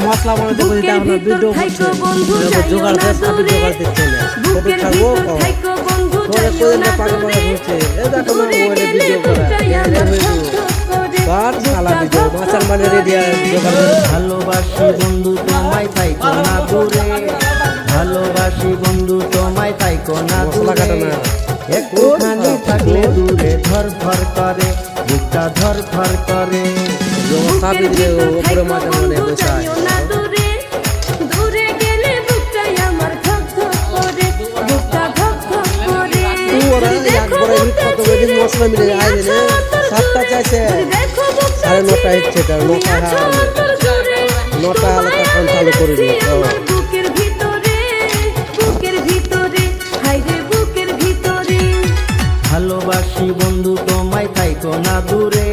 মশলা বানাতে বলি তা আমরা ভিডিও করছি জোগাড় করে সাথে জোগাড় দিচ্ছে না ফটো ছাড়বো পরে কোয়েলে পাগল পাগল ঘুরছে এই দেখো না ওরে ভিডিও করা কার শালা ভিডিও মাছার মানে রেডি জোগাড় ভালোবাসি বন্ধু তোমায় থাইকো না দূরে ভালোবাসি বন্ধু তোমায় থাইকো না মশলা কাটা না একটুখানি থাকলে দূরে ধর ধর করে বুকটা ধর ধর করে চাবি দিয়ে উপরে মাথা মানে বসায় মশলা মিলে আইলে সাতটা চাইছে সাড়ে নটা হচ্ছে তার নটা হলে তখন চালু করে দিল ভালোবাসি বন্ধু তোমায় থাইকো না দূরে